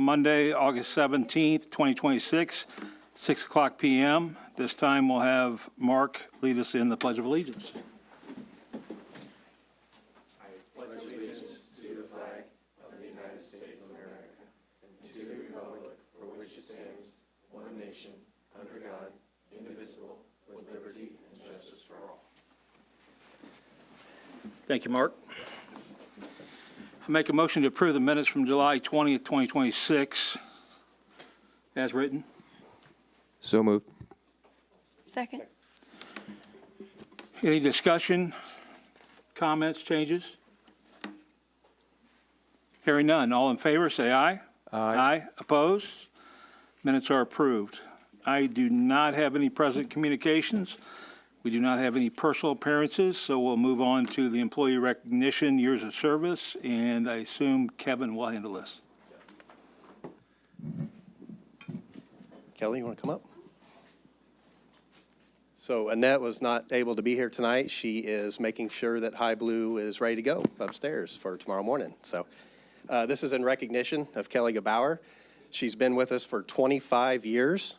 Monday, August 17th, 2026, 6 o'clock p.m. This time we'll have Mark lead us in the Pledge of Allegiance. Thank you, Mark. I make a motion to approve the minutes from July 20th, 2026, as written. So moved. Second. Any discussion, comments, changes? Hearing none. All in favor, say aye. Aye. Opposed? Minutes are approved. I do not have any present communications. We do not have any personal appearances, so we'll move on to the employee recognition, years of service, and I assume Kevin will handle this. Kelly, you want to come up? So Annette was not able to be here tonight. She is making sure that High Blue is ready to go upstairs for tomorrow morning. So this is in recognition of Kelly Gebauer. She's been with us for 25 years.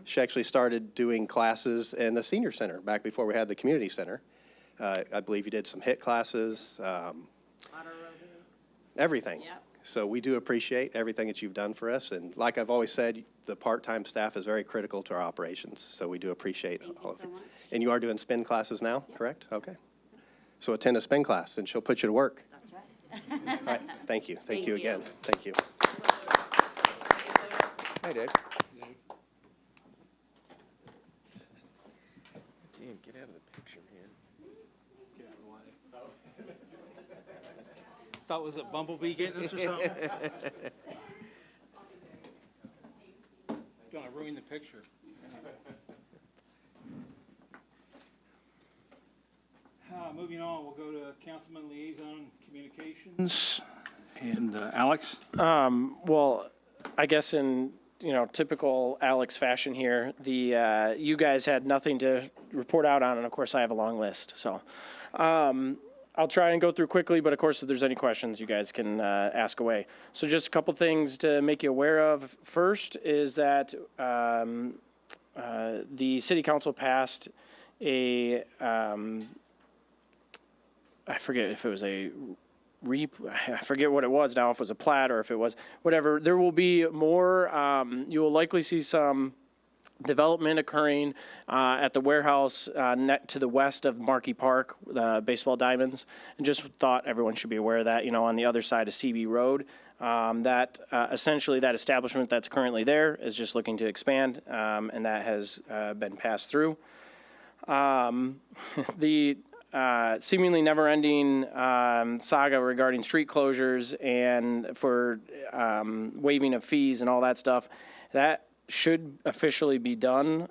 She actually started doing classes in the senior center back before we had the community center. I believe you did some HIT classes, everything. Yep. So we do appreciate everything that you've done for us. And like I've always said, the part-time staff is very critical to our operations. So we do appreciate all of you. And you are doing spin classes now, correct? Okay. So attend a spin class and she'll put you to work. That's right. All right. Thank you. Thank you again. Thank you. Hi, Dave. Damn, get out of the picture, man. Get out of the way. Thought it was a bumblebee getting us or something? Gonna ruin the picture. Moving on, we'll go to Councilman Liaison Communications. And Alex? Well, I guess in typical Alex fashion here, you guys had nothing to report out on, and of course I have a long list. So I'll try and go through quickly, but of course if there's any questions, you guys can ask away. So just a couple things to make you aware of. First is that the City Council passed a I forget if it was I forget what it was now, if it was a plat or if it was whatever. There will be more, you will likely see some development occurring at the warehouse to the west of Markey Park, the baseball diamonds. And just thought everyone should be aware of that, on the other side of CB Road. That essentially that establishment that's currently there is just looking to expand, and that has been passed through. The seemingly never-ending saga regarding street closures and for waiving of fees and all that stuff, that should officially be done.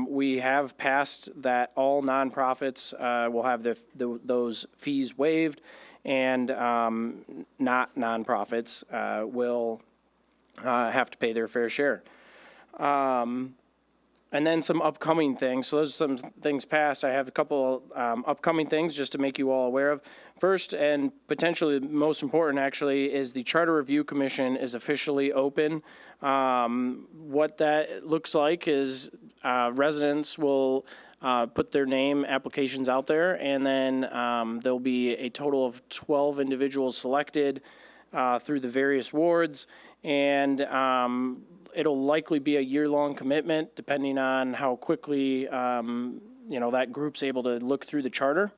We have passed that all nonprofits will have those fees waived, and not nonprofits will have to pay their fair share. And then some upcoming things. So those are some things passed. I have a couple upcoming things just to make you all aware of. First, and potentially most important actually, is the Charter Review Commission is officially open. What that looks like is residents will put their name applications out there, and then there'll be a total of 12 individuals selected through the various wards, and it'll likely be a year-long commitment, depending on how quickly that group's able to look through the charter.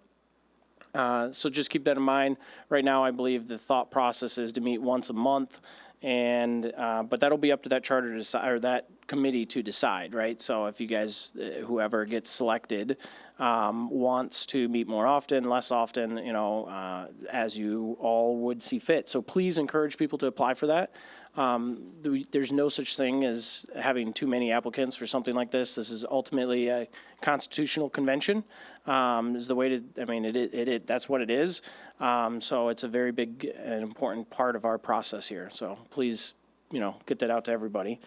So just keep that in mind. Right now, I believe the thought process is to meet once a month, and but that'll be up to that charter to decide, or that committee to decide, right? So if you guys, whoever gets selected, wants to meet more often, less often, as you all would see fit. So please encourage people to apply for that. There's no such thing as having too many applicants for something like this. This is ultimately a constitutional convention. Is the way to, that's what it is. So it's a very big and important part of our process here. So please, get that out to everybody.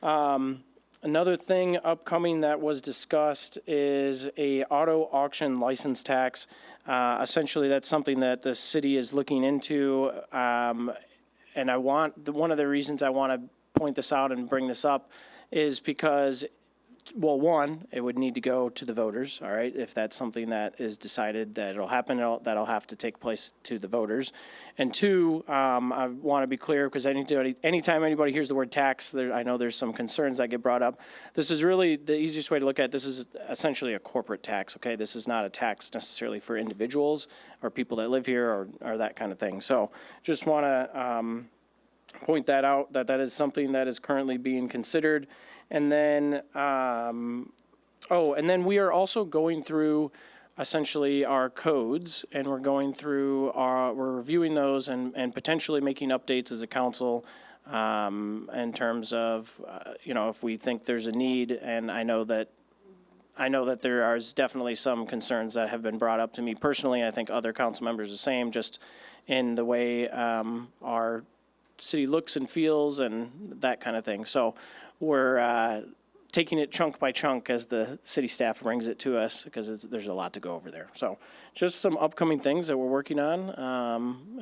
Another thing upcoming that was discussed is a auto auction license tax. Essentially, that's something that the city is looking into. and one of the reasons I want to point this out and bring this up is because, well, one, it would need to go to the voters, all right? If that's something that is decided that it'll happen, that'll have to take place to the voters. And two, I want to be clear, because anytime anybody hears the word tax, I know there's some concerns that get brought up. This is really the easiest way to look at it. This is essentially a corporate tax, okay? This is not a tax necessarily for individuals or people that live here or that kind of thing. So just want to point that out, that is something that is currently being considered. And then, and then we are also going through essentially our codes, and we're going through we're reviewing those and potentially making updates as a council in terms of, if we think there's a need. And I know that there is definitely some concerns that have been brought up to me personally. I think other council members the same, just in the way our city looks and feels and that kind of thing. So we're taking it chunk by chunk as the city staff brings it to us, because there's a lot to go over there. So just some upcoming things that we're working on.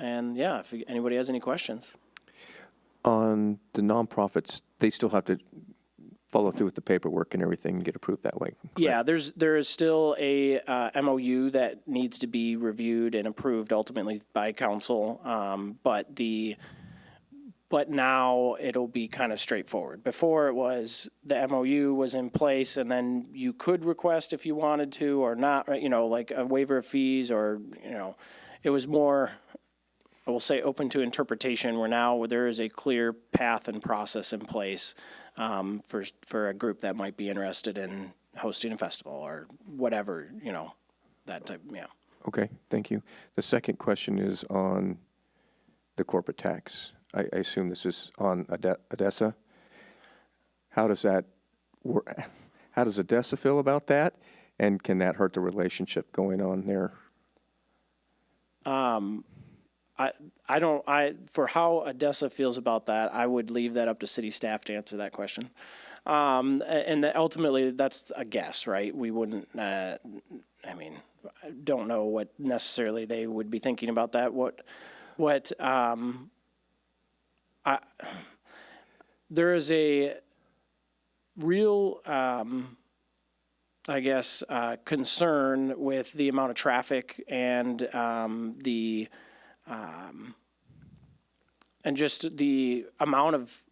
And yeah, if anybody has any questions. On the nonprofits, they still have to follow through with the paperwork and everything and get approved that way. Correct? Yeah, there is still a MOU that needs to be reviewed and approved ultimately by council. But now it'll be kind of straightforward. Before it was the MOU was in place, and then you could request if you wanted to or not, right, like a waiver of fees, or, it was more, I will say, open to interpretation, where now there is a clear path and process in place for a group that might be interested in hosting a festival or whatever, that type, yeah. Okay, thank you. The second question is on the corporate tax. I assume this is on Odessa. How does that work? How does Odessa feel about that? And can that hurt the relationship going on there? For how Odessa feels about that, I would leave that up to city staff to answer that question. And ultimately, that's a guess, right? We wouldn't, I don't know what necessarily they would be thinking about that. There is a real, concern with the amount of traffic and just the amount of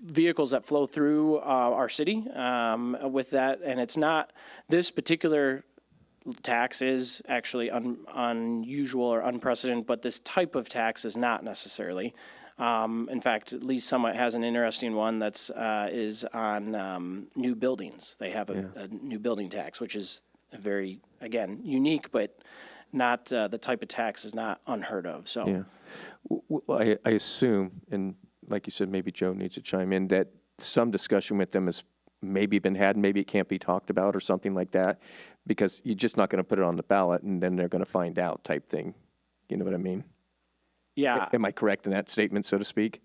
vehicles that flow through our city with that. And it's not, this particular tax is actually unusual or unprecedented, but this type of tax is not necessarily. In fact, at least Summit has an interesting one that's is on new buildings. They have a new building tax, which is a very, again, unique, but not the type of tax is not unheard of. So, yeah, I assume, and like you said, maybe Joe needs to chime in, that some discussion with them has maybe been had. Maybe it can't be talked about or something like that, because you're just not going to put it on the ballot and then they're going to find out type thing. You know what I mean? yeah. Am I correct in that statement, so to speak?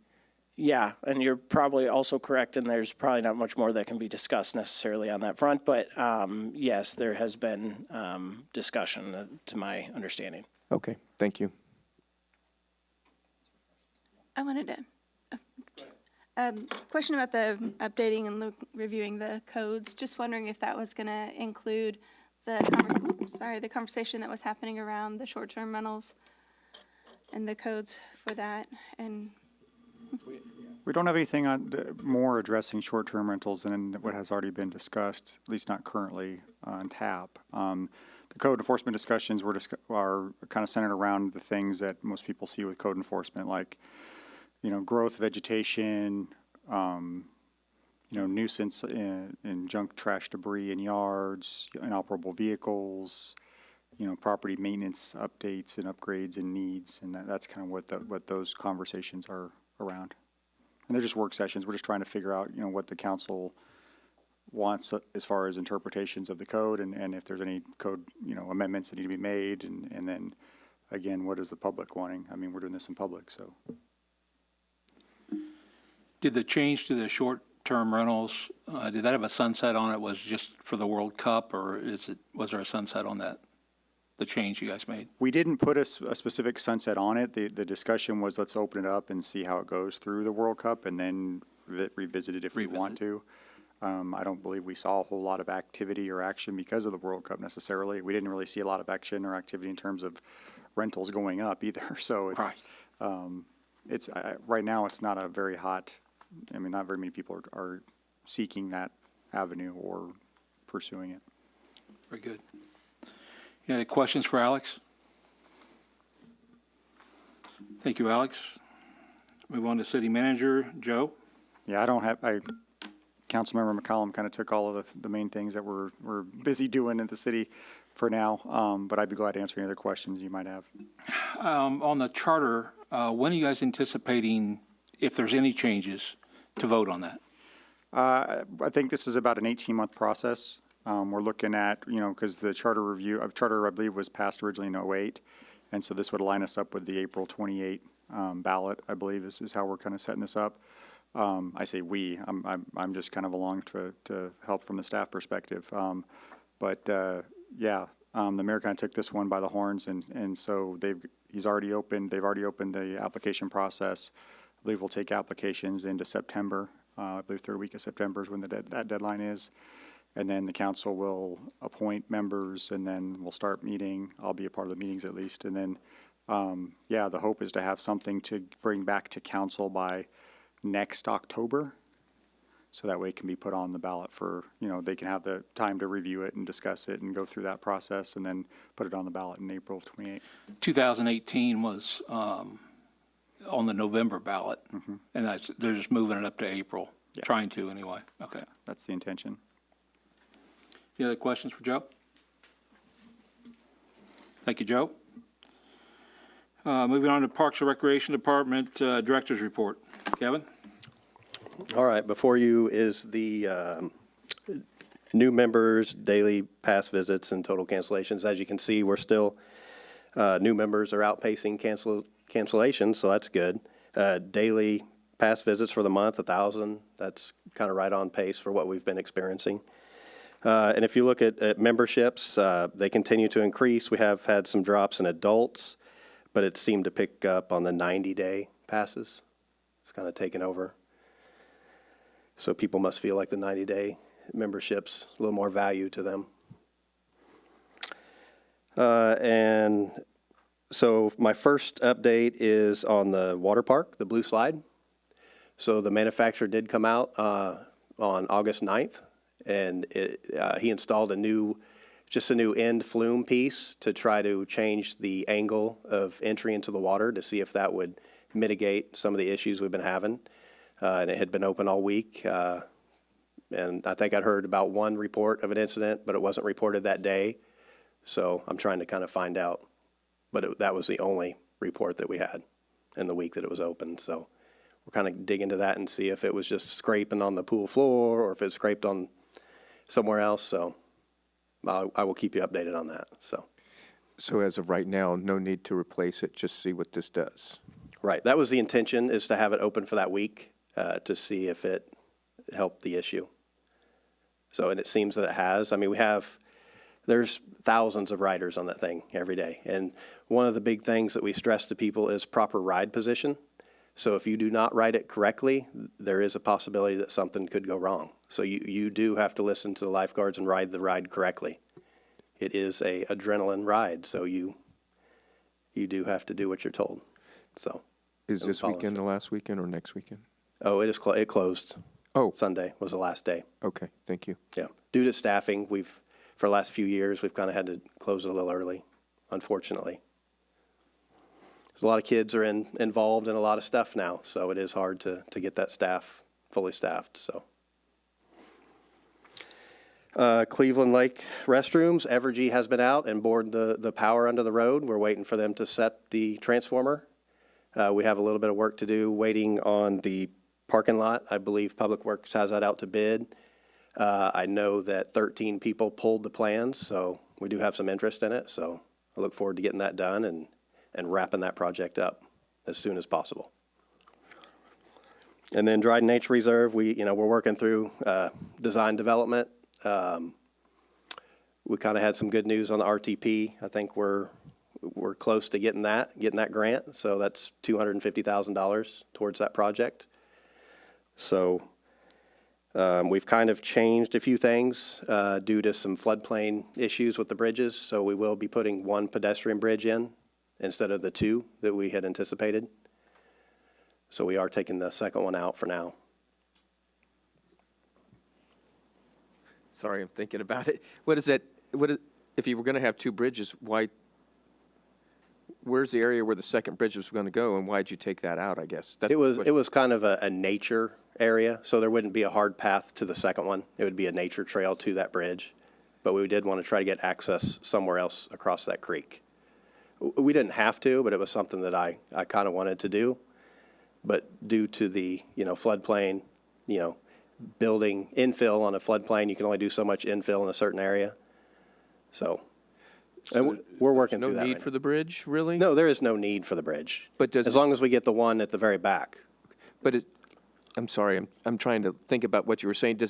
Yeah, and you're probably also correct, and there's probably not much more that can be discussed necessarily on that front, but yes, there has been discussion, to my understanding. Okay, thank you. I wanted to, question about the updating and reviewing the codes. Just wondering if that was going to include the conversation that was happening around the short-term rentals and the codes for that. And we don't have anything on more addressing short-term rentals than what has already been discussed, at least not currently on tap. The code enforcement discussions are kind of centered around the things that most people see with code enforcement, like, growth, vegetation, nuisance and junk trash debris in yards, inoperable vehicles, property maintenance updates and upgrades and needs, and that's kind of what those conversations are around. And they're just work sessions. We're just trying to figure out, what the council wants as far as interpretations of the code, and if there's any code, amendments that need to be made, and then, again, what is the public wanting? I mean, we're doing this in public, so. Did the change to the short-term rentals, did that have a sunset on it? Was just for the World Cup, or was there a sunset on that? the change you guys made? We didn't put a specific sunset on it. The discussion was, let's open it up and see how it goes through the World Cup and then revisit it if we want to. I don't believe we saw a whole lot of activity or action because of the World Cup necessarily. We didn't really see a lot of action or activity in terms of rentals going up either. So it's, Right. right now it's not a very hot, I mean, not very many people are seeking that avenue or pursuing it. Very good. Any questions for Alex? Thank you, Alex. Move on to City Manager, Joe. Yeah, Councilmember McCollum kind of took all of the main things that we're busy doing in the city for now, but I'd be glad to answer any other questions you might have. On the charter, when are you guys anticipating, if there's any changes, to vote on that? I think this is about an 18-month process. We're looking at, because the charter, I believe, was passed originally in '08, and so this would line us up with the April 28 ballot, I believe, is how we're kind of setting this up. I say we, I'm just kind of along to help from the staff perspective. The mayor kind of took this one by the horns, and so they've already opened the application process. I believe we'll take applications into September. I believe third week of September is when that deadline is. And then the council will appoint members, and then we'll start meeting. I'll be a part of the meetings at least. And then, the hope is to have something to bring back to council by next October. So that way it can be put on the ballot for, they can have the time to review it and discuss it and go through that process and then put it on the ballot in April 28. 2018 was on the November ballot, and they're just moving it up to April, trying to anyway. Okay. That's the intention. Any other questions for Joe? Thank you, Joe. Moving on to Parks and Recreation Department Director's Report. Kevin? All right, before you is the new members, daily pass visits, and total cancellations. As you can see, we're still, new members are outpacing cancellations, so that's good. Daily pass visits for the month, 1,000. That's kind of right on pace for what we've been experiencing. And if you look at memberships, they continue to increase. We have had some drops in adults, but it seemed to pick up on the 90-day passes. It's kind of taken over. So people must feel like the 90-day membership's a little more value to them. And so my first update is on the water park, the Blue Slide. So the manufacturer did come out on August 9th, and he installed a new end flume piece to try to change the angle of entry into the water to see if that would mitigate some of the issues we've been having. And it had been open all week. And I think I'd heard about one report of an incident, but it wasn't reported that day. So I'm trying to kind of find out. But that was the only report that we had in the week that it was open. So we're kind of dig into that and see if it was just scraping on the pool floor or if it scraped on somewhere else. So I will keep you updated on that. So as of right now, no need to replace it, just see what this does. Right. That was the intention, is to have it open for that week to see if it helped the issue. So, and it seems that it has. I mean, there's thousands of riders on that thing every day. And one of the big things that we stress to people is proper ride position. So if you do not ride it correctly, there is a possibility that something could go wrong. So you do have to listen to the lifeguards and ride the ride correctly. It is a adrenaline ride, so you do have to do what you're told. So Is this weekend the last weekend or next weekend? Oh, it closed. Oh, Sunday was the last day. okay, thank you. Yeah. Due to staffing, for the last few years, we've kind of had to close it a little early, unfortunately. A lot of kids are involved in a lot of stuff now, so it is hard to get that staff fully staffed. So, Cleveland Lake restrooms, Evergy has been out and bored the power under the road. We're waiting for them to set the transformer. We have a little bit of work to do waiting on the parking lot. I believe Public Works has that out to bid. I know that 13 people pulled the plans, so we do have some interest in it. So I look forward to getting that done and wrapping that project up as soon as possible. And then Dryden Nature Reserve, we're working through design development. We kind of had some good news on the RTP. I think we're close to getting that grant. So that's $250,000 towards that project. So we've kind of changed a few things due to some floodplain issues with the bridges. So we will be putting one pedestrian bridge in instead of the two that we had anticipated. So we are taking the second one out for now. Sorry, I'm thinking about it. If you were going to have two bridges, where's the area where the second bridge was going to go, and why'd you take that out, I guess? It was kind of a nature area, so there wouldn't be a hard path to the second one. It would be a nature trail to that bridge. But we did want to try to get access somewhere else across that creek. We didn't have to, but it was something that I kind of wanted to do. But due to the, floodplain, building infill on a floodplain, you can only do so much infill in a certain area. So and we're working through that. No need for the bridge, really? No, there is no need for the bridge. But as long as we get the one at the very back. But I'm sorry, I'm trying to think about what you were saying.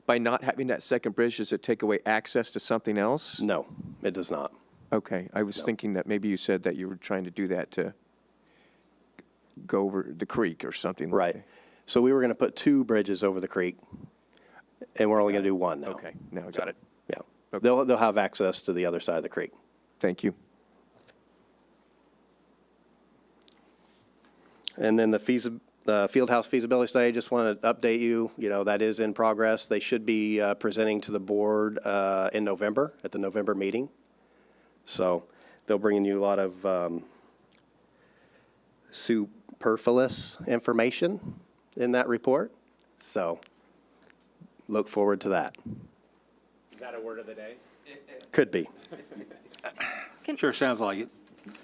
By not having that second bridge, does it take away access to something else? No, it does not. Okay, I was thinking that maybe you said that you were trying to do that to go over the creek or something. Right. Like that. So we were going to put two bridges over the creek, and we're only going to do one now. Okay, now I got it. Yeah. Okay. They'll have access to the other side of the creek. Thank you. And then the Fieldhouse feasibility study, just want to update you, that is in progress. They should be presenting to the board in November, at the November meeting. So they'll bring you a lot of superfluous information in that report. So look forward to that. Is that a word of the day? Could be. Sure, sounds like it.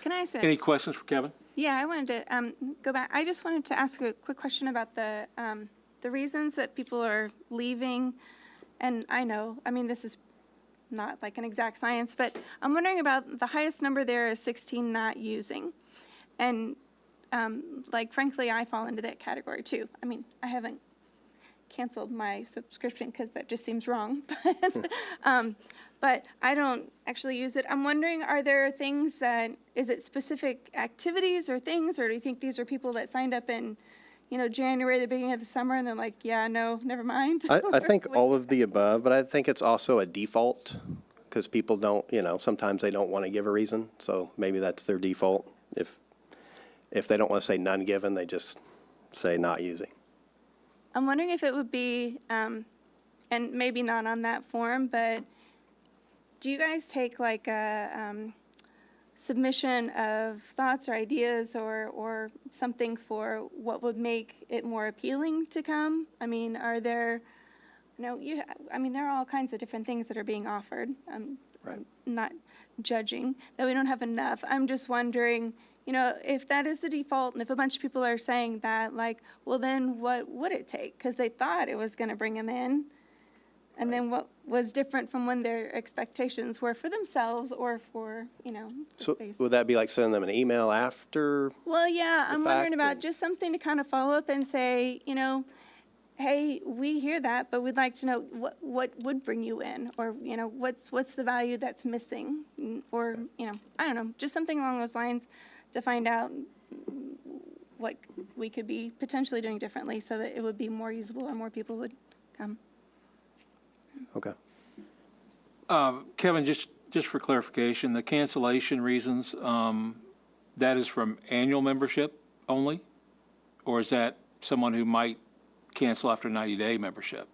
Can I say? Any questions for Kevin? Yeah, I wanted to go back. I just wanted to ask a quick question about the reasons that people are leaving. And this is not like an exact science, but I'm wondering about the highest number there is 16 not using. And frankly, I fall into that category too. I haven't canceled my subscription because that just seems wrong, but I don't actually use it. I'm wondering, are there things is it specific activities or things, or do you think these are people that signed up in, January, the beginning of the summer, and they're like, yeah, no, never mind? I think all of the above, but I think it's also a default because people don't, sometimes they don't want to give a reason. So maybe that's their default. If they don't want to say none given, they just say not using. I'm wondering if it would be, and maybe not on that form, but do you guys take like a submission of thoughts or ideas or something for what would make it more appealing to come? Are there, there are all kinds of different things that are being offered. Right. I'm not judging that we don't have enough. I'm just wondering, if that is the default, and if a bunch of people are saying that, well, then what would it take? Because they thought it was going to bring them in. And then what was different from when their expectations were for themselves or for, the So space? would that be like sending them an email after? Well, yeah, I'm wondering fact about or- just something to kind of follow up and say, hey, we hear that, but we'd like to know what would bring you in, or, what's the value that's missing? Or, I don't know, just something along those lines to find out what we could be potentially doing differently so that it would be more usable or more people would come. Okay. Kevin, just for clarification, the cancellation reasons, that is from annual membership only? Or is that someone who might cancel after 90-day membership?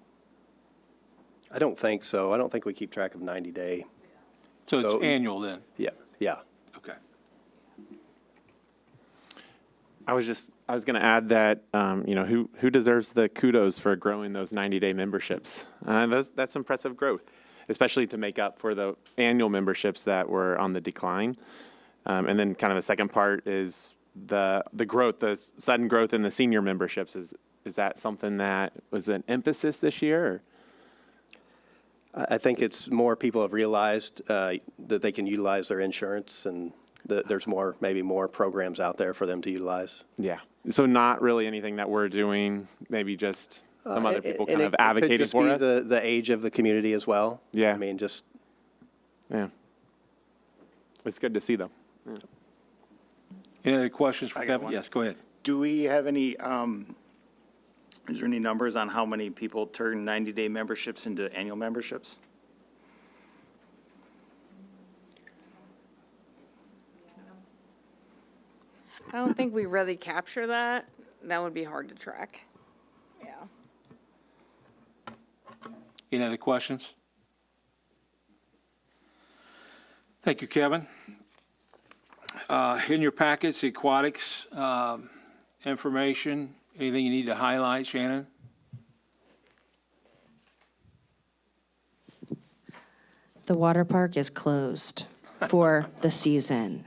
I don't think so. I don't think we keep track of 90-day. So it's So- annual then? Yeah. Okay. I was going to add that, who deserves the kudos for growing those 90-day memberships? That's impressive growth, especially to make up for the annual memberships that were on the decline. And then kind of the second part is the growth, the sudden growth in the senior memberships. Is that something that was an emphasis this year? Or? I think it's more people have realized that they can utilize their insurance, and there's maybe more programs out there for them to utilize. Yeah. So not really anything that we're doing, maybe just some other people And kind of advocating for it us? could just be the age of the community as well. Yeah. Just Yeah. It's good to see, though. Any other questions for I got Kevin? one. Yes, go ahead. Do we have any, is there any numbers on how many people turn 90-day memberships into annual memberships? I don't think we really capture that. That would be hard to track. Yeah. Any other questions? Thank you, Kevin. In your packets, the aquatics information, anything you need to highlight, Shannon? The water park is closed for the season.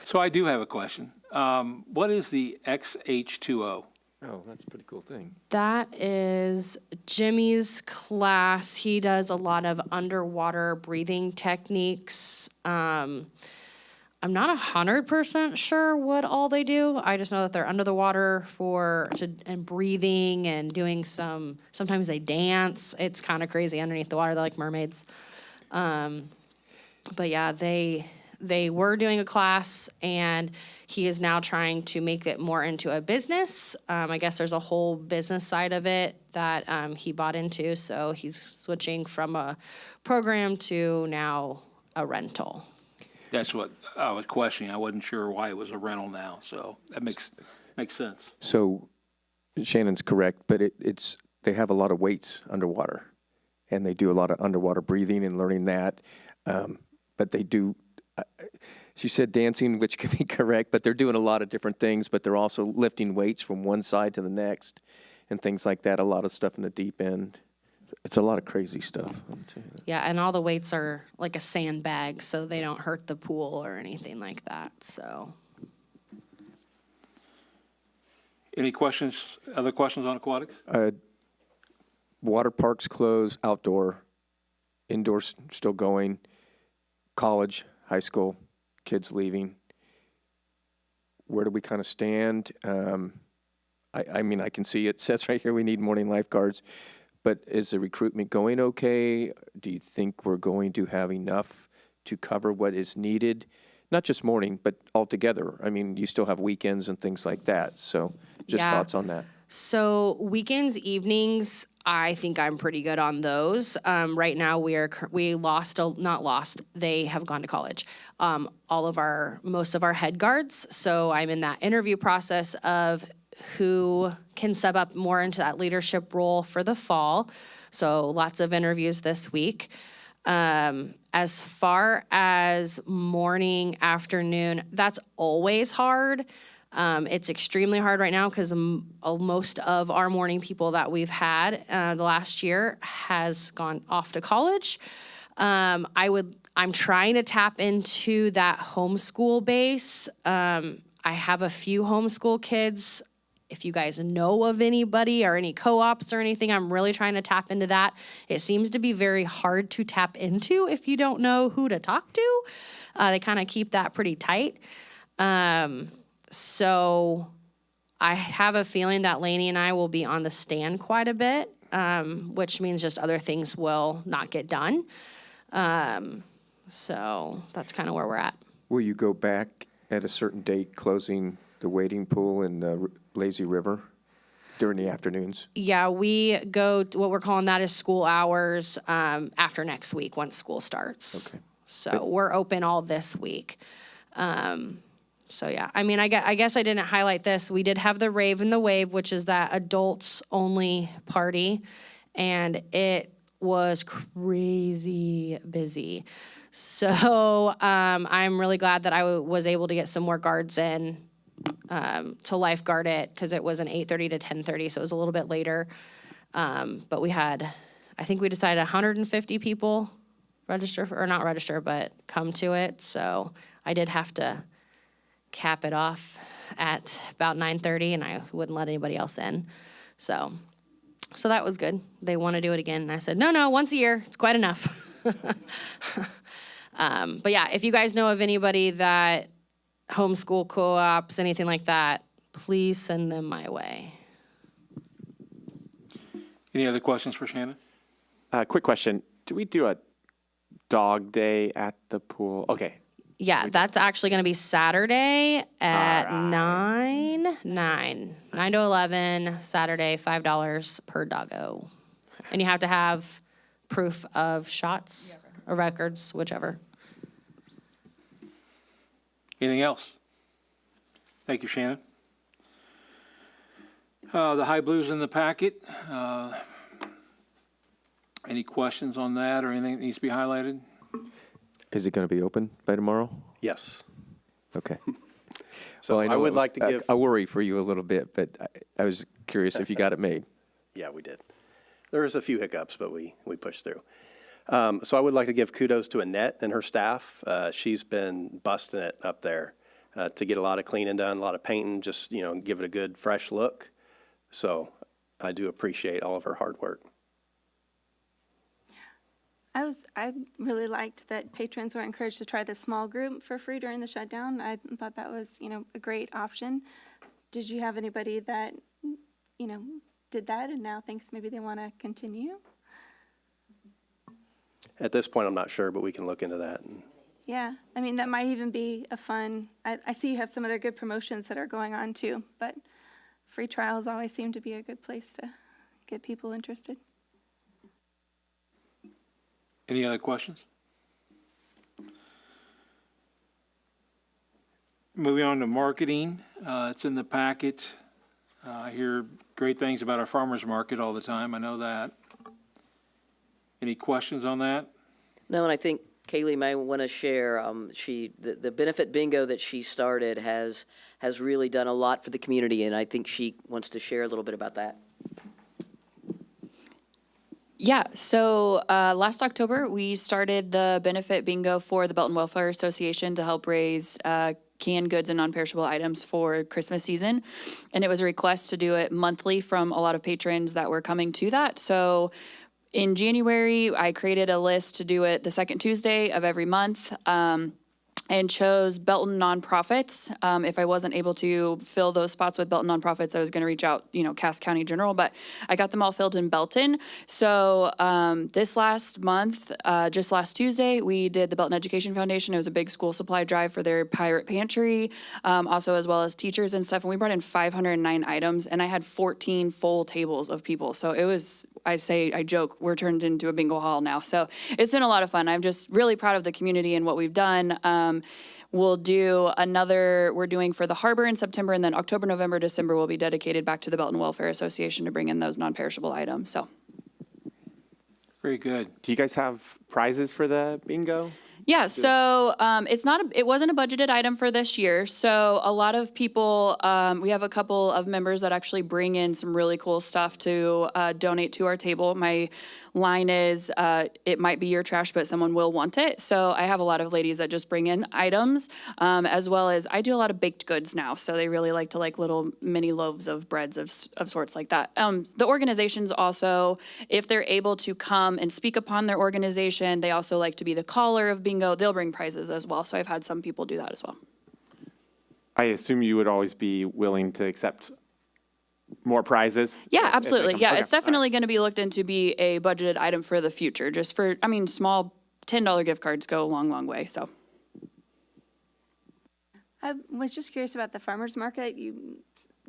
So I do have a question. What is the XH2O? Oh, that's a pretty cool thing. That is Jimmy's class. He does a lot of underwater breathing techniques. I'm not 100% sure what all they do. I just know that they're under the water and breathing and doing sometimes they dance. It's kind of crazy underneath the water. They're like mermaids. But yeah, they were doing a class, and he is now trying to make it more into a business. I guess there's a whole business side of it that he bought into, so he's switching from a program to now a rental. That's what I was questioning. I wasn't sure why it was a rental now, so that makes sense. So Shannon's correct, but they have a lot of weights underwater, and they do a lot of underwater breathing and learning that. But they do, she said dancing, which could be correct, but they're doing a lot of different things, but they're also lifting weights from one side to the next and things like that, a lot of stuff in the deep end. It's a lot of crazy stuff. Yeah, and all the weights are like a sandbag, so they don't hurt the pool or anything like that, so. Any questions, other questions on aquatics? Water parks closed, outdoor, indoors still going, college, high school, kids leaving. Where do we kind of stand? I mean, I can see it says right here we need morning lifeguards, but is the recruitment going okay? Do you think we're going to have enough to cover what is needed? Not just morning, but altogether. I mean, you still have weekends and things like that. So just Yeah. thoughts on that. So weekends, evenings, I think I'm pretty good on those. Right now they have gone to college. Most of our head guards. So I'm in that interview process of who can step up more into that leadership role for the fall. So lots of interviews this week. As far as morning, afternoon, that's always hard. It's extremely hard right now because most of our morning people that we've had the last year has gone off to college. I'm trying to tap into that homeschool base. I have a few homeschool kids. If you guys know of anybody or any co-ops or anything, I'm really trying to tap into that. It seems to be very hard to tap into if you don't know who to talk to. They kind of keep that pretty tight. So I have a feeling that Lainey and I will be on the stand quite a bit, which means just other things will not get done. So that's kind of where we're at. Will you go back at a certain date closing the wading pool in the Lazy River during the afternoons? Yeah, we go, what we're calling that is school hours after next week once school starts. Okay. So we're open all this week. So yeah, I mean, I guess I didn't highlight this. We did have the Rave and the Wave, which is that adults only party, and it was crazy busy. So I'm really glad that I was able to get some more guards in to lifeguard it because it was an 8:30 to 10:30, so it was a little bit later. But I think we decided 150 people but come to it. So I did have to cap it off at about 9:30, and I wouldn't let anybody else in. So that was good. They want to do it again, and I said, no, once a year, it's quite enough. But yeah, if you guys know of anybody that homeschool co-ops, anything like that, please send them my way. Any other questions for Shannon? Quick question. Do we do a dog day at the pool. Okay. Yeah, that's actually going to be Saturday at 9 to 11, Saturday, $5 per doggo. And you have to have proof of shots or records, whichever. Anything else? Thank you, Shannon. The High Blues in the packet. Any questions on that or anything that needs to be highlighted? Is it going to be open by tomorrow? Yes. Okay. So Well, I know would it- like to give, I worry for you a little bit, but I was curious if you got it made. yeah, we did. There was a few hiccups, but we pushed through. So I would like to give kudos to Annette and her staff. She's been busting it up there to get a lot of cleaning done, a lot of painting, just, give it a good, fresh look. So I do appreciate all of her hard work. I really liked that patrons were encouraged to try the small group for free during the shutdown. I thought that was, a great option. Did you have anybody that, did that and now thinks maybe they want to continue? At this point, I'm not sure, but we can look into that. Yeah, I mean, that might even be a fun, I see you have some other good promotions that are going on too, but free trials always seem to be a good place to get people interested. Any other questions? Moving on to marketing, it's in the packet. I hear great things about our farmers market all the time, I know that. Any questions on that? No, and I think Kaylee may want to share, the benefit bingo that she started has really done a lot for the community, and I think she wants to share a little bit about that. Yeah, so last October, we started the benefit bingo for the Belton Welfare Association to help raise canned goods and non-perishable items for Christmas season. And it was a request to do it monthly from a lot of patrons that were coming to that. So in January, I created a list to do it the second Tuesday of every month. And chose Belton nonprofits. If I wasn't able to fill those spots with Belton nonprofits, I was going to reach out, Cass County General, but I got them all filled in Belton. So this last month, just last Tuesday, we did the Belton Education Foundation. It was a big school supply drive for their pirate pantry, also as well as teachers and stuff. And we brought in 509 items, and I had 14 full tables of people. So it was, I joke, we're turned into a bingo hall now. So it's been a lot of fun. I'm just really proud of the community and what we've done. We'll do we're doing for the harbor in September, and then October, November, December will be dedicated back to the Belton Welfare Association to bring in those non-perishable items. So, Very good. Do you guys have prizes for the bingo? yeah, so it wasn't a budgeted item for this year. So a lot of people, we have a couple of members that actually bring in some really cool stuff to donate to our table. My line is, it might be your trash, but someone will want it. So I have a lot of ladies that just bring in items, as well as I do a lot of baked goods now. So they really like to little mini loaves of breads of sorts like that. The organizations also, if they're able to come and speak upon their organization, they also like to be the caller of bingo. They'll bring prizes as well. So I've had some people do that as well. I assume you would always be willing to accept more prizes? Yeah, if they absolutely. come- Yeah, okay, it's definitely going to be looked into be a budgeted item for the future. Just for, small $10 gift cards go a long, long way. So I was just curious about the farmer's market.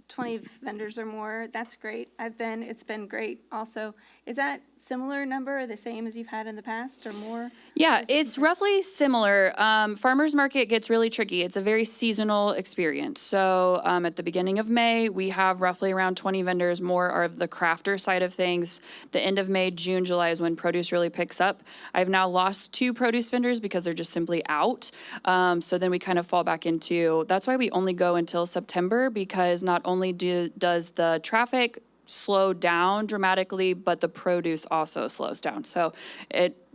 20 vendors or more, that's great. It's been great also. Is that similar number, or the same as you've had in the past, or more? yeah, it's roughly similar. Farmers market gets really tricky. It's a very seasonal experience. So at the beginning of May, we have roughly around 20 vendors. More are the crafter side of things. The end of May, June, July is when produce really picks up. I've now lost 2 produce vendors because they're just simply out. So then we kind of fall back into, that's why we only go until September, because not only does the traffic slow down dramatically, but the produce also slows down. So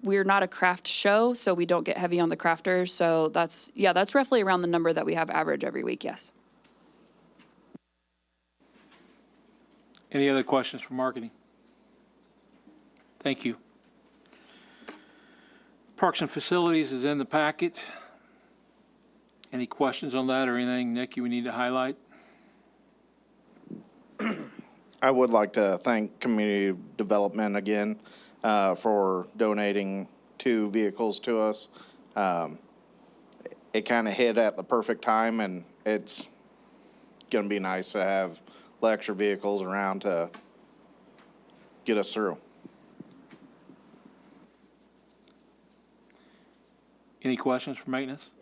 we're not a craft show, so we don't get heavy on the crafters. So that's roughly around the number that we have average every week, yes. Any other questions for marketing? Thank you. Parks and Facilities is in the packet. Any questions on that or anything, Nick, you would need to highlight? I would like to thank Community Development again for donating 2 vehicles to us. It kind of hit at the perfect time, and it's going to be nice to have extra vehicles around to get us through. Any questions for maintenance?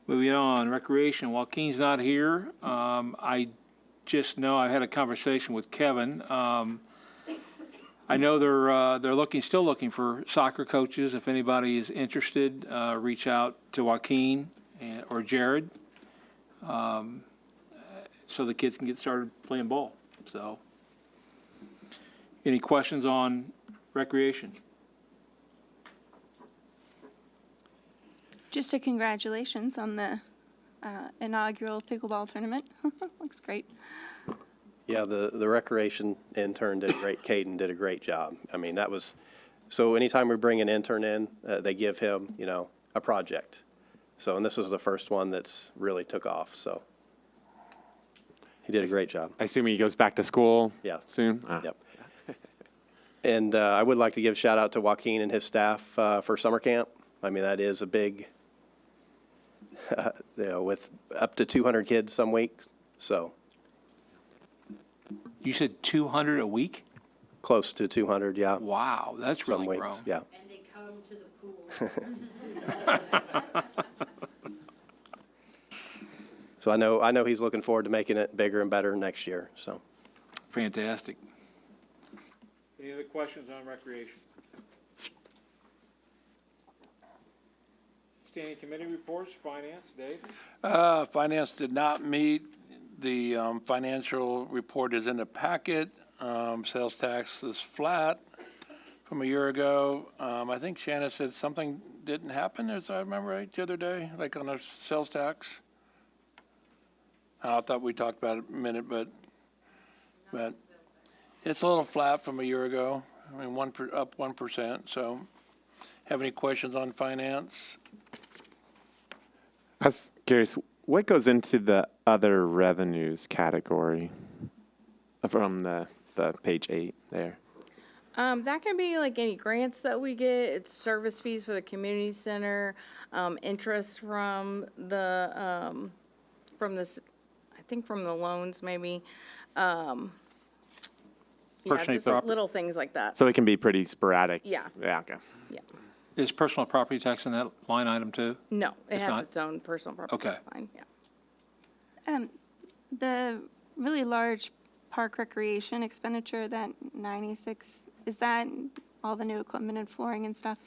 Moving on, recreation. While Keen's not here, I just know I had a conversation with Kevin. I know they're still looking for soccer coaches. If anybody is interested, reach out to Joaquin or Jared, so the kids can get started playing ball. So, any questions on recreation? Just a congratulations on the inaugural pickleball tournament. Looks great. Yeah, the recreation intern did great. Caden did a great job. I mean, that was, so anytime we bring an intern in, they give him, a project. So, and this was the first one that's really took off, so he did a great job. I assume he goes back to school Yeah. soon? Ah. Yep. And I would like to give a shout out to Joaquin and his staff for summer camp. I mean, that is a big, with up to 200 kids some weeks, so You said 200 a week? close to 200, yeah. Wow, that's Some really weeks, grown. yeah. And they come to the pool. So I know he's looking forward to making it bigger and better next year, so. Fantastic. Any other questions on recreation? Standing committee reports, finance, Dave? Finance did not meet. The financial report is in the packet. Sales tax is flat from a year ago. I think Shanna said something didn't happen, as I remember right, the other day, like on the sales tax. I thought we talked about it a minute, but it's a little flat from a year ago. I mean, up 1%. So, have any questions on finance? I was curious, what goes into the other revenues category from the page 8 there? That can be like any grants that we get. It's service fees for the community center, interest from this, I think from the loans maybe. Yeah, Personally, just property. little things like that. So it can be pretty sporadic? Yeah. Yeah, okay. Yeah. Is personal property tax in that line item too? No, it It's has not? its own personal property. Okay. Line, yeah. The really large park recreation expenditure, that 96, is that all the new equipment and flooring and stuff?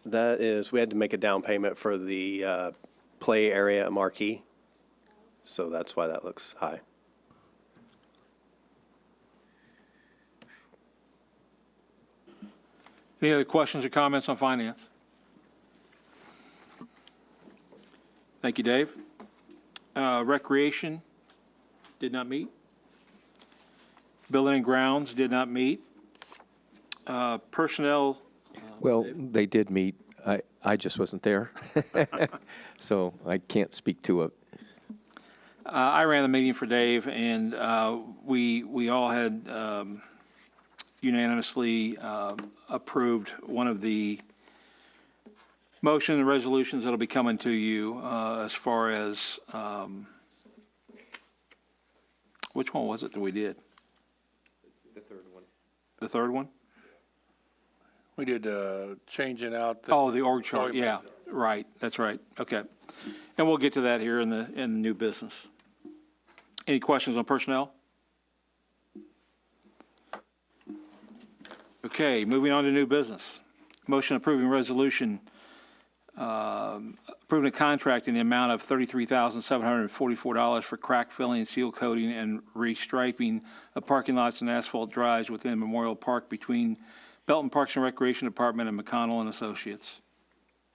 That is, we had to make a down payment for the play area at Marquee, so that's why that looks high. Any other questions or comments on finance? Thank you, Dave. Recreation did not meet. Building and grounds did not meet. Personnel, Well, they did meet. I just wasn't there. So I can't speak to it. I ran the meeting for Dave, and we all had unanimously approved one of the motion and resolutions that'll be coming to you as far as, which one was it that we did? The third one. The third one? We did changing out. Oh, the org chart, Org- yeah, right, that's right, okay. And we'll get to that here in the new business. Any questions on personnel? Okay, moving on to new business. Motion approving resolution, approving a contract in the amount of $33,744 for crack filling, seal coating, and restriping of parking lots and asphalt drives within Memorial Park between Belton Parks and Recreation Department and McConnell and Associates.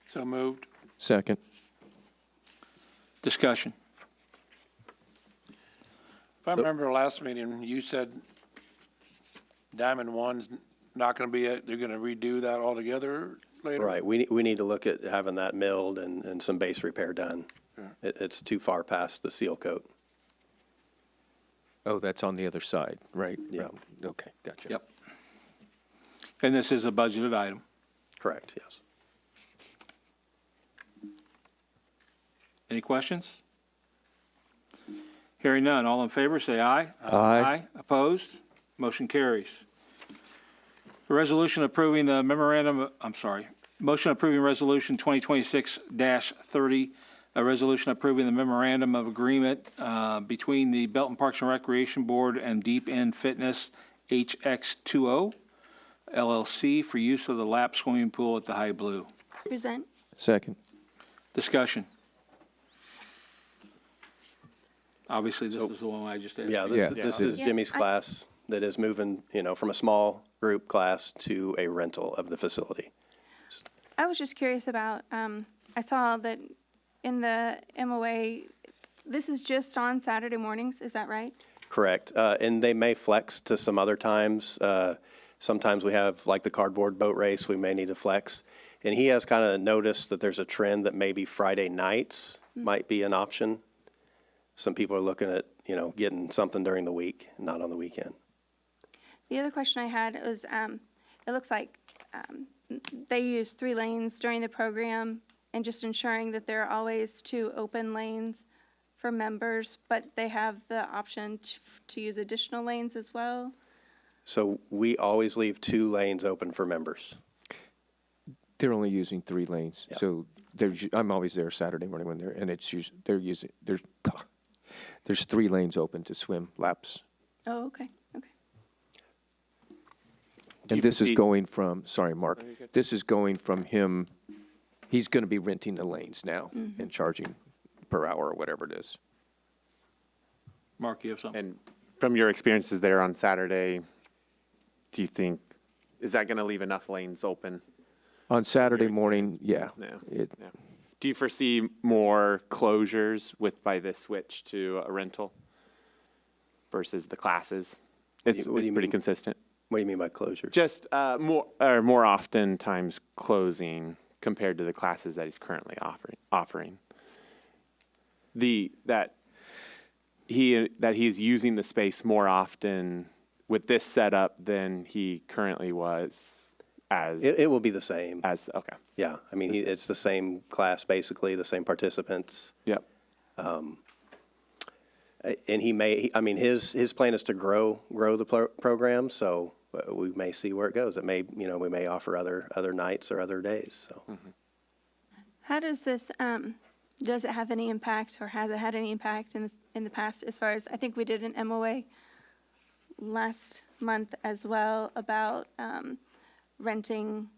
So moved. Second. Discussion. If I remember last meeting, you said Diamond One's not going to be, they're going to redo that altogether later? Right, we need to look at having that milled and some base repair done. It's too far past the seal coat. Oh, that's on the other side, right? Yeah. Okay, gotcha. Yep. And this is a budgeted item. Correct, yes. Any questions? Hearing none, all in favor, say aye. Aye. Opposed? Motion carries. A resolution approving the motion approving Resolution 2026-30, a resolution approving the memorandum of agreement between the Belton Parks and Recreation Board and Deep End Fitness HX20 LLC for use of the lap swimming pool at the High Blue. Present. Second. Discussion. Obviously, this is the one I just asked. Yeah, Yeah. this is Jimmy's class that is moving, from a small group class to a rental of the facility. I was just curious about, I saw that in the MOA, this is just on Saturday mornings, is that right? Correct. And they may flex to some other times. Sometimes we have, like the cardboard boat race, we may need to flex. And he has kind of noticed that there's a trend that maybe Friday nights might be an option. Some people are looking at, getting something during the week, not on the weekend. The other question I had was, it looks like they use 3 lanes during the program and just ensuring that there are always 2 open lanes for members, but they have the option to use additional lanes as well. So we always leave 2 lanes open for members. They're only using 3 lanes, so I'm always there Saturday morning when they're, and it's usually, there's 3 lanes open to swim laps. Oh, okay, okay. And this is going from, sorry, Mark, this is going from him, he's going to be renting the lanes now and charging per hour or whatever it is. Mark, you have something? And from your experiences there on Saturday, do you think, is that going to leave enough lanes open? On Saturday morning, yeah. No. Yeah. Do you foresee more closures by this switch to a rental versus the classes? It's What do you pretty mean? consistent. What do you mean by closure? Just more often times closing compared to the classes that he's currently offering. That he's using the space more often with this setup than he currently was as It will be the same. okay. Yeah, I mean, it's the same class, basically, the same participants. Yep. And his plan is to grow the program, so we may see where it goes. It may, we may offer other nights or other days, so. How does this, does it have any impact, or has it had any impact in the past, as far as, I think we did an MOA last month as well about renting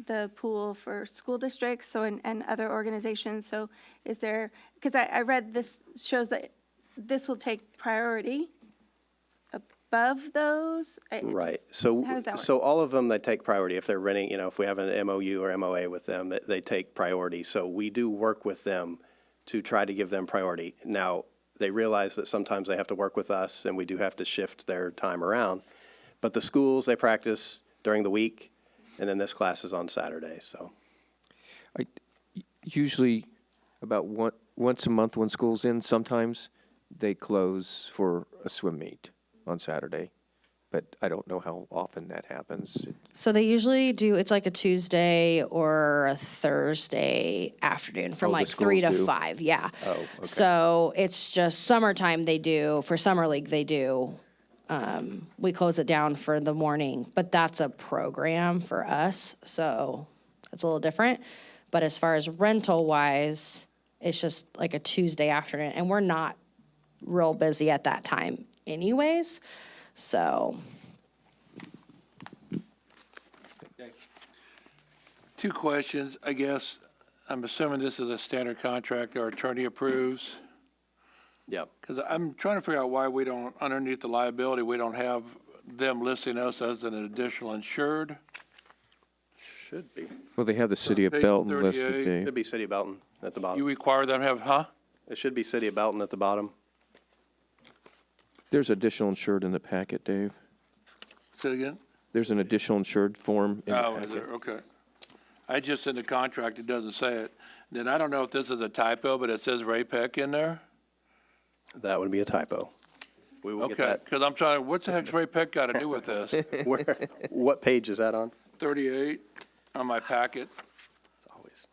the pool for school districts, so, and other organizations. So is there, because I read this shows that this will take priority above those? Right, so, How does that work? so all of them, they take priority. If they're renting, if we have an MOU or MOA with them, they take priority. So we do work with them to try to give them priority. Now, they realize that sometimes they have to work with us, and we do have to shift their time around. But the schools, they practice during the week, and then this class is on Saturday, so. Usually about once a month when school's in, sometimes they close for a swim meet on Saturday, but I don't know how often that happens. So they usually do, it's like a Tuesday or a Thursday afternoon from Oh, the like 3 to schools do? 5, yeah. Oh, okay. So it's just summertime they do, for summer league they do. We close it down for the morning, but that's a program for us, so it's a little different. But as far as rental wise, it's just like a Tuesday afternoon, and we're not real busy at that time anyways, so. 2 questions, I guess. I'm assuming this is a standard contract our attorney approves. Yep. Because I'm trying to figure out why we don't, underneath the liability, we don't have them listing us as an additional insured. Should be. Well, they have the city of Page Belton 38. listed, Dave. Should be City of Belton at the You bottom. require them to have, huh? It should be City of Belton at the bottom. There's additional insured in the packet, Dave. Say it again? There's an additional insured form in the Oh, is packet. there? Okay. I just, in the contract, it doesn't say it. Then I don't know if this is a typo, but it says Ray Peck in there. That would be a typo. We will get Okay, that. because I'm trying, what's the heck's Ray Peck got to do with this? What page is that on? 38 on my packet. It's always.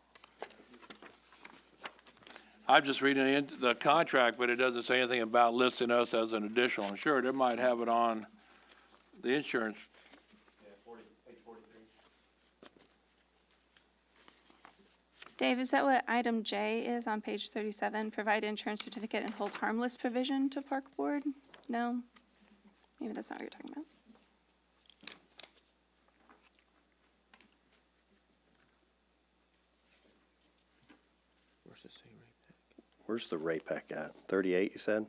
I'm just reading the contract, but it doesn't say anything about listing us as an additional insured. It might have it on the insurance. Dave, is that what item J is on page 37? Provide insurance certificate and hold harmless provision to Park Board? No? Maybe that's not what you're talking about. Where's the RAPEC at? 38, you said?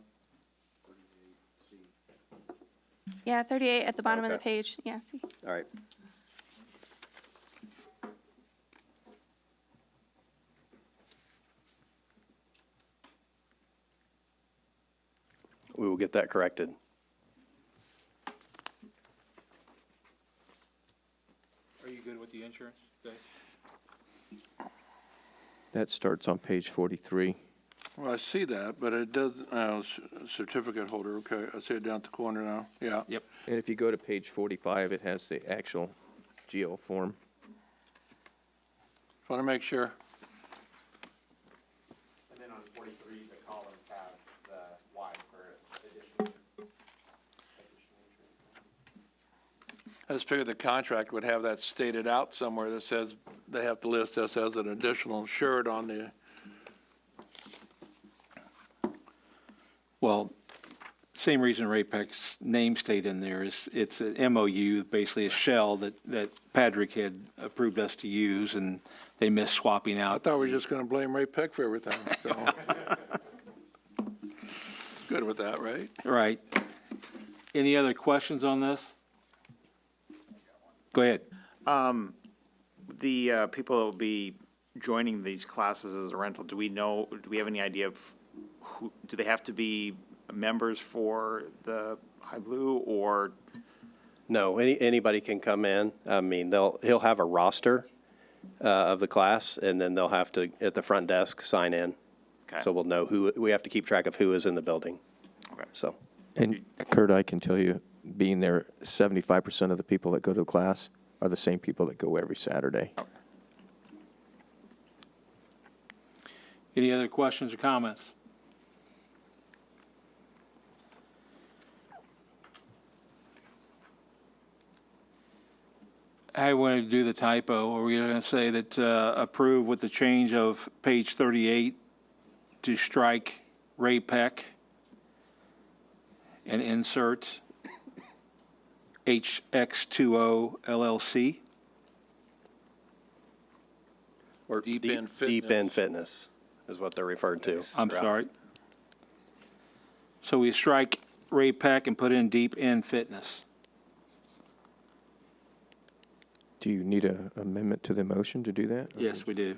Yeah, 38 at the bottom of the Okay. page. Yeah, see. All right. We will get that corrected. Are you good with the insurance, Dave? That starts on page 43. Well, I see that, but it does, certificate holder, okay, I see it down at the corner now, yeah. Yep. And if you go to page 45, it has the actual GO form. Want to make sure. And then on 43, the columns have the Y for additional. I just figured the contract would have that stated out somewhere that says they have to list us as an additional insured on the, Well, same reason RAPEC's name stayed in there is it's an MOU, basically a shell that Patrick had approved us to use, and they missed swapping I out. thought we were just going to blame Ray Peck for everything, so. Good with that, right? Right. Any other questions on this? Go ahead. The people that will be joining these classes as a rental, do we have any idea of who, do they have to be members for the High Blue or? No, anybody can come in. I mean, he'll have a roster of the class, and then they'll have to, at the front desk, sign in. Okay. So we'll know who, we have to keep track of who is in the building. Okay. So, And Kurt, I can tell you, being there, 75% of the people that go to the class are the same people that go every Saturday. Any other questions or comments? I wanted to do the typo. Are we going to say that approve with the change of page 38 to strike Ray Peck and insert HX20 LLC? or Deep Deep End Deep End Fitness is what they're referred to. I'm throughout. sorry. So we strike Ray Peck and put in Deep End Fitness. Do you need an amendment to the motion to do that? Yes, we do.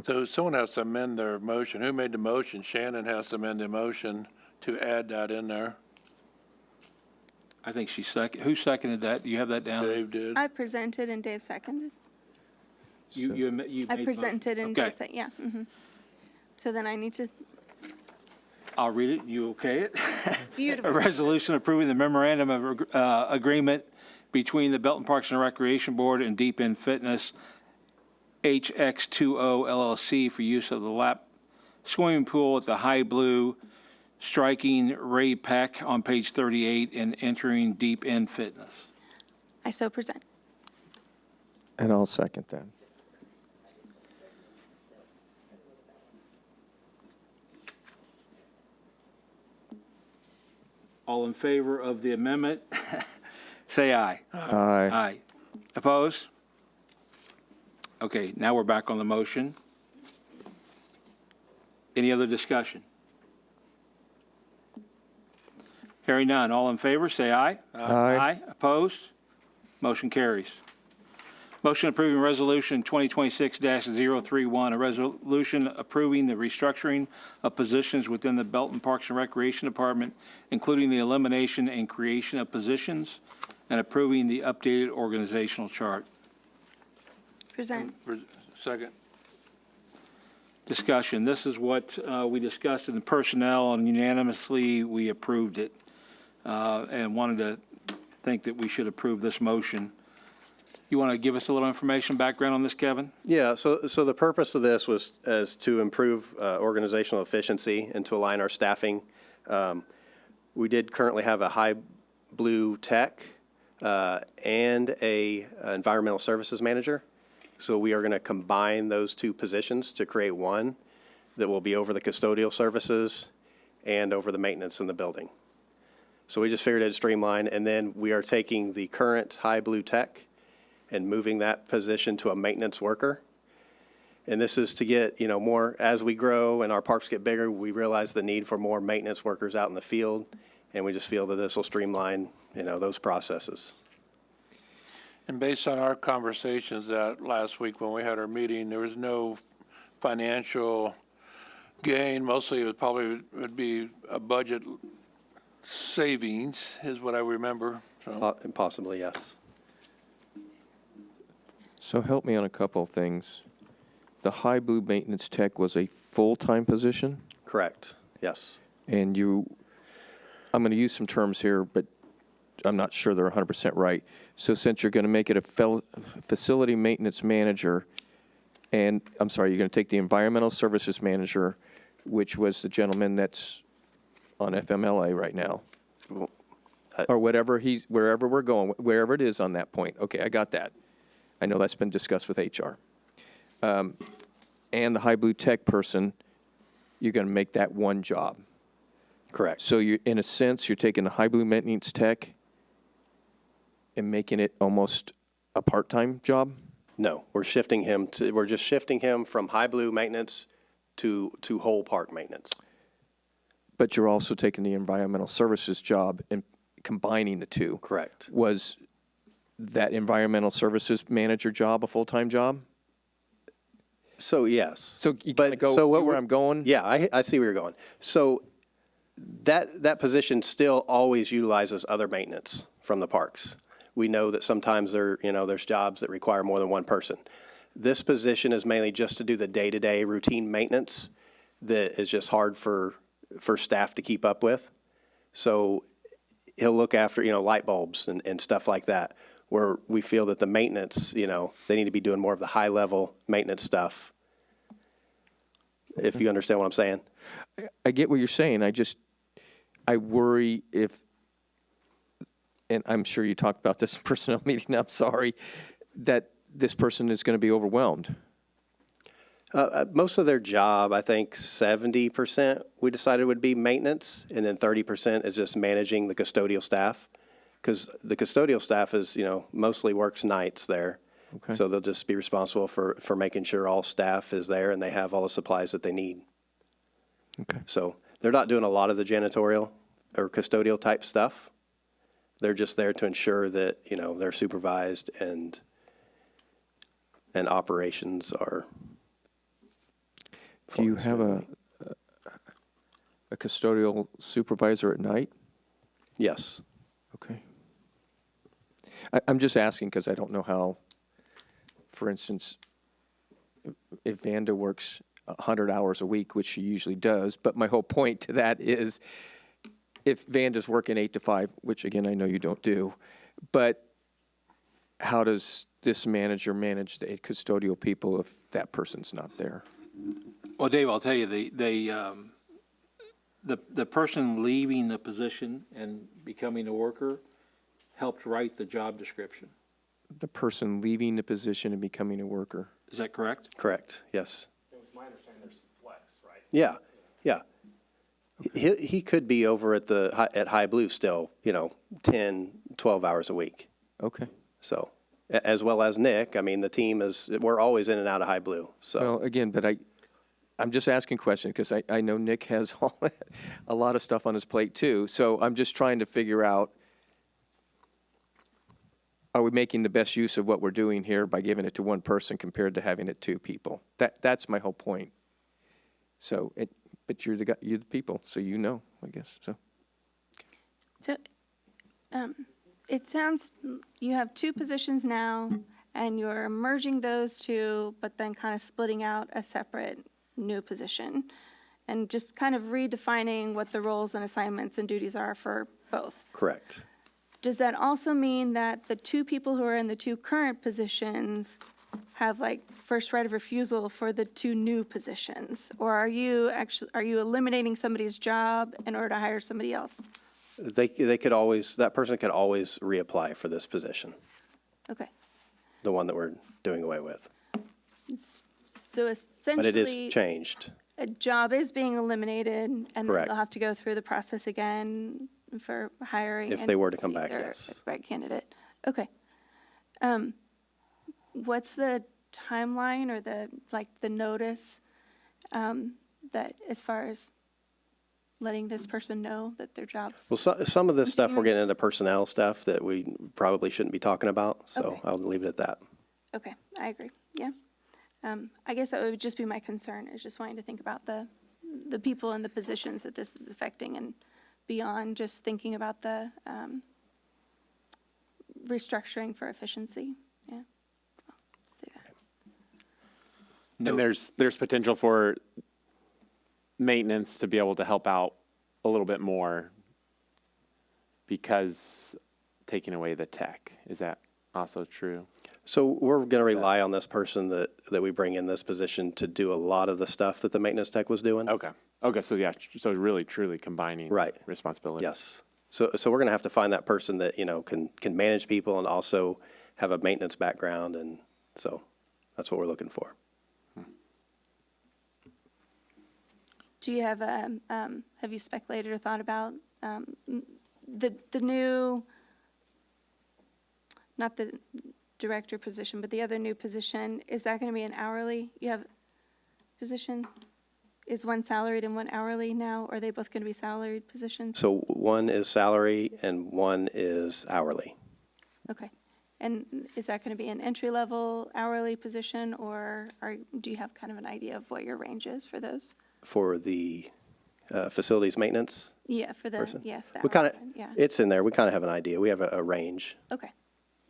So someone has to amend their motion. Who made the motion? Shannon has to amend the motion to add that in there. I think who seconded that? Do you have that down? Dave did. I presented and Dave seconded. You I made the motion. presented and Okay. Dave said, yeah. So then I need to, I'll read it. You okay it? A beautiful. resolution approving the memorandum of agreement between the Belton Parks and Recreation Board and Deep End Fitness, HX20 LLC, for use of the lap swimming pool at the High Blue, striking Ray Peck on page 38 and entering Deep End Fitness. I so present. And I'll second that. All in favor of the amendment, say aye. Aye. Aye. Opposed? Okay, now we're back on the motion. Any other discussion? Hearing none. All in favor, say aye. Aye. Opposed? Motion carries. Motion approving Resolution 2026-031, a resolution approving the restructuring of positions within the Belton Parks and Recreation Department, including the elimination and creation of positions, and approving the updated organizational chart. Present. Second. Discussion. This is what we discussed in the personnel, and unanimously we approved it, and wanted to think that we should approve this motion. You want to give us a little information, background on this, Kevin? Yeah, so the purpose of this was as to improve organizational efficiency and to align our staffing. We did currently have a high blue tech and a environmental services manager. So we are going to combine those two positions to create one that will be over the custodial services and over the maintenance in the building. So we just figured it'd streamline, and then we are taking the current high blue tech and moving that position to a maintenance worker. And this is to get, more, as we grow and our parks get bigger, we realize the need for more maintenance workers out in the field, and we just feel that this will streamline, those processes. And based on our conversations that last week when we had our meeting, there was no financial gain. Mostly it would be a budget savings is what I remember. So. Possibly, yes. So help me on a couple of things. The high blue maintenance tech was a full-time position? Correct, yes. And I'm going to use some terms here, but I'm not sure they're 100% right. So since you're going to make it a facility maintenance manager, and I'm sorry, you're going to take the environmental services manager, which was the gentleman that's on FMLA right now, or wherever we're going, wherever it is on that point. Okay, I got that. I know that's been discussed with HR. And the high blue tech person, you're going to make that one job. Correct. So in a sense, you're taking the high blue maintenance tech and making it almost a part-time job? No, we're just shifting him from high blue maintenance to whole park maintenance. But you're also taking the environmental services job and combining the two. Correct. Was that environmental services manager job a full-time job? So, yes. So you kind of go where I'm going? Yeah, I see where you're going. So that position still always utilizes other maintenance from the parks. We know that sometimes there's jobs that require more than one person. This position is mainly just to do the day-to-day routine maintenance that is just hard for staff to keep up with. So he'll look after, light bulbs and stuff like that, where we feel that the maintenance, they need to be doing more of the high-level maintenance stuff, if you understand what I'm saying. I get what you're saying. I worry if, and I'm sure you talked about this in personnel meeting, I'm sorry, that this person is going to be overwhelmed. Most of their job, I think 70% we decided would be maintenance, and then 30% is just managing the custodial staff. Because the custodial staff is, mostly works nights there. Okay. So they'll just be responsible for making sure all staff is there and they have all the supplies that they need. Okay. So they're not doing a lot of the janitorial or custodial type stuff. They're just there to ensure that, they're supervised and operations are. Do you have a custodial supervisor at night? Yes. Okay. I'm just asking because I don't know how, for instance, if Vanda works 100 hours a week, which she usually does, but my whole point to that is if Vanda's working 8 to 5, which again, I know you don't do, but how does this manager manage the custodial people if that person's not there? Well, Dave, I'll tell you, the person leaving the position and becoming a worker helped write the job description. The person leaving the position and becoming a worker. Is that correct? Correct, yes. It was my understanding there's flex, right? Yeah. Okay. He could be over at High Blue still, 10, 12 hours a week. Okay. So, as well as Nick, the team we're always in and out of High Blue, so. Well, again, but I'm just asking questions because I know Nick has a lot of stuff on his plate too. So I'm just trying to figure out, are we making the best use of what we're doing here by giving it to one person compared to having it two people? That's my whole point. So, but you're the people, so I guess. So, it sounds, you have two positions now, and you're merging those two, but then kind of splitting out a separate new position, and just kind of redefining what the roles and assignments and duties are for both. Correct. Does that also mean that the two people who are in the two current positions have like first right of refusal for the two new positions? Or are you eliminating somebody's job in order to hire somebody else? They could always, that person could always reapply for this position, Okay. the one that we're doing away with. So But it essentially, is changed. a job is being eliminated, and then Correct. they'll have to go through the process again for hiring. If and they were to come see back, their yes. Right candidate. Okay. What's the timeline or the notice, that as far as letting this person know that their job's? Well, some of this stuff, we're getting into personnel stuff that we probably shouldn't be talking about, so Okay. I'll leave it at that. Okay, I agree, yeah. I guess that would just be my concern, is just wanting to think about the people and the positions that this is affecting, and beyond just thinking about the restructuring for efficiency, yeah. I'll say that. And there's potential for maintenance to be able to help out a little bit more because taking away the tech. Is that also true? So we're going to rely on this person that we bring in this position to do a lot of the stuff that the maintenance tech was doing. Okay. Okay. So yeah. So really, truly combining Right. responsibilities. Yes. So we're going to have to find that person that, can manage people and also have a maintenance background. And so that's what we're looking for. Do you have you speculated or thought about the new, not the director position, but the other new position? Is that going to be an hourly? You have position? Is one salaried and one hourly now? Or are they both going to be salaried positions? So one is salary and one is hourly. Okay. And is that going to be an entry-level hourly position, or do you have kind of an idea of what your range is for those? For the facilities maintenance Yeah, for the, person? yes, the We kind of, hourly one, yeah. it's in there. We kind of have an idea. We have a range Okay.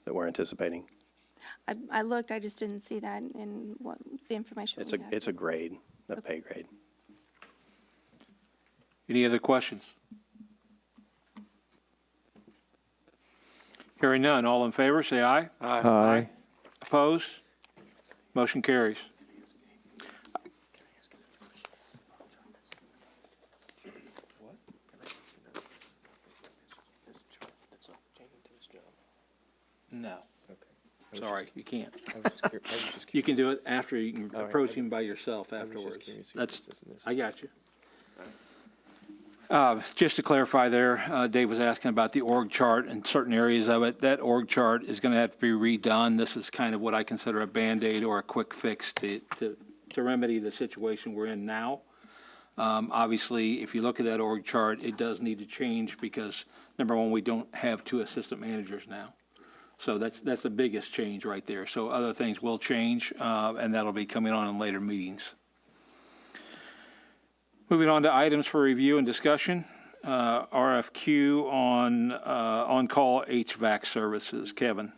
that we're anticipating. I looked, I just didn't see that in what, the information we have. It's a grade, a pay grade. Any other questions? Hearing none, all in favor, say aye. Aye. Opposed? Motion carries. No. Sorry, you can't. You can do it after, you can approach him by yourself afterwards. I got you. Just to clarify there, Dave was asking about the org chart and certain areas of it. That org chart is going to have to be redone. This is kind of what I consider a Band-Aid or a quick fix to remedy the situation we're in now. Obviously, if you look at that org chart, it does need to change because, number one, we don't have 2 assistant managers now. So that's the biggest change right there. So other things will change, and that'll be coming on in later meetings. Moving on to items for review and discussion, RFQ on on-call HVAC services. Kevin.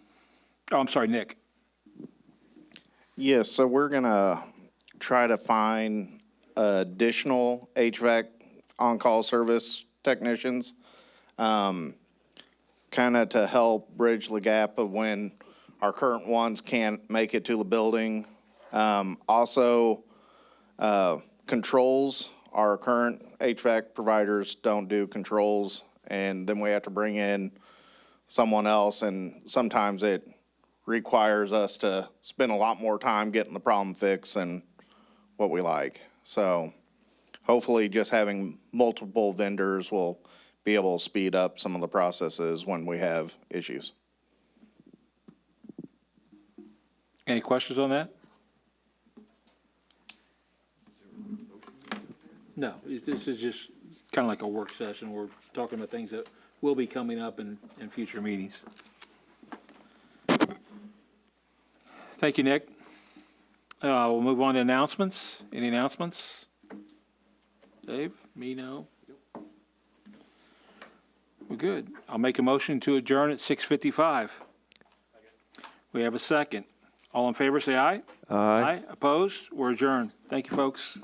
Oh, I'm sorry, Nick. Yes, so we're gonna try to find additional HVAC on-call service technicians, kind of to help bridge the gap of when our current ones can't make it to the building. Also, controls. Our current HVAC providers don't do controls, and then we have to bring in someone else, and sometimes it requires us to spend a lot more time getting the problem fixed than what we like. So hopefully just having multiple vendors will be able to speed up some of the processes when we have issues. Any questions on that? No, this is just kind of like a work session. We're talking about things that will be coming up in future meetings. Thank you, Nick. We'll move on to announcements. Any announcements? Dave? Me, no? We're good. I'll make a motion to adjourn at 6:55. We have a second. All in favor, say aye. Aye. Opposed? We're adjourned. Thank you, folks.